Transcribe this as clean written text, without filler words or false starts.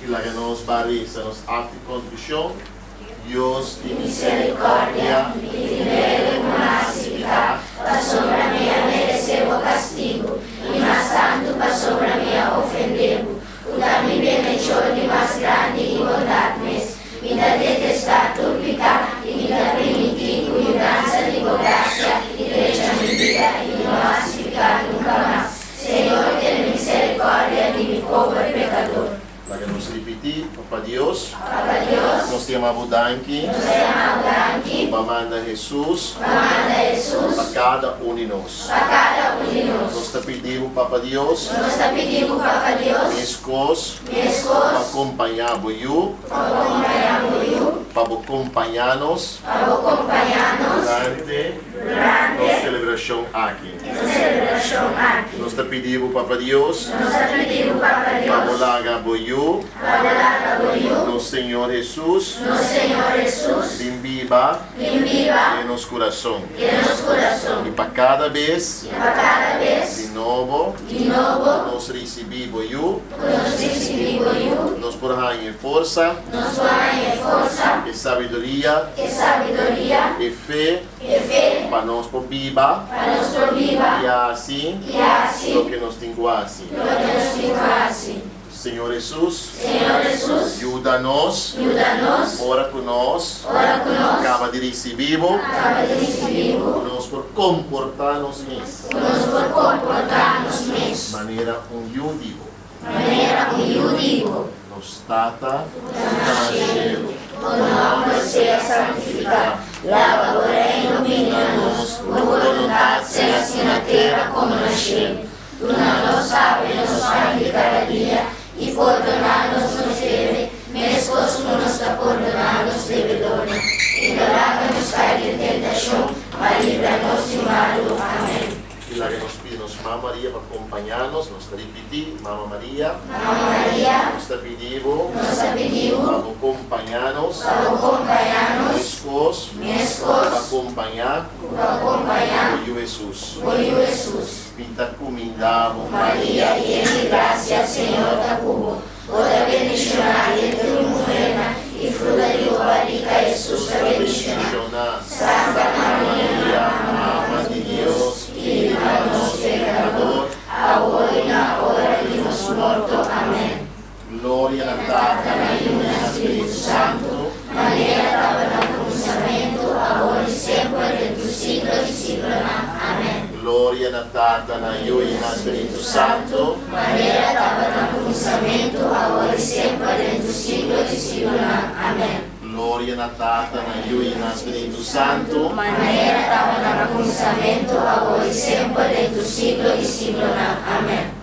Y la que nos bariza, nos acte contrición, Dios de misericordia, y libere con la pa sobre mia merecebo castigo, y más tanto pa sobre mia ofendebo. Udami benecioni más grande y bondadmes, mi da detestar tu pecado, y mi da permitir tu danza de gracia, y derecha mi vida, y no has pecado nunca más. Señor, ten misericordia de mi pobre pecador. La que nos repite, Papa Dios, Papa Dios, nos llamamos Danki, Pamanda Jesus, para cada um de nós. Nós te pedimos, Papa Deus, mescos, para acompanhar você, para acompanhar-nos durante a celebração aqui. Nós te pedimos, Papa Deus, para olaga você, nosso Senhor Jesus, viva em nosso coração. E para cada vez, de novo, nós recebemos você, nós poramos em força, e sabedoria, e fé, para nós por viva, e assim, o que nos tem assim. Senhor Jesus, ajuda-nos, ora conosco, acaba de receber, nós por comportar-nos mesmo, maneira digo, nos trata, o nome seja santificado, lava porém ilumina-nos, por vontade seja assim na terra como no céu. Dona-nos sabe, nos pão de cada dia, e perdonar-nos nos deve, mesmo como nos está perdonados devedores. E dará-nos cair em tentação, mas livra-nos de mal. Amém. E lá que nos pedimos, Mamãe Maria, para acompanhar-nos, nos repetir, Mamãe Maria, nos te pedimos, para acompanhar-nos, para acompanhar o Jesus. Pinta comindamo, Maria, tiene gracia, Señor, da cubo. Ora bendicionada entre mujeres, y fruto de tu barriga, Jesús, te bendicionada. Santa María, Madre de Dios, líbranos pecador, ahora y en la hora de nuestra muerte. Amén. Gloria al Padre, y al Espíritu Santo, manera daba el pensamiento, ahora y siempre, en tus siglos y siglos. Amén. Gloria al Tata, na Io e na Espírito Santo, manera dava no pensamento, agora e sempre, dentro do siglo e siglo. Amém. Gloria al Tata, na Io e na Espírito Santo, manera dava no pensamento, agora e sempre, dentro do siglo e siglo. Amém.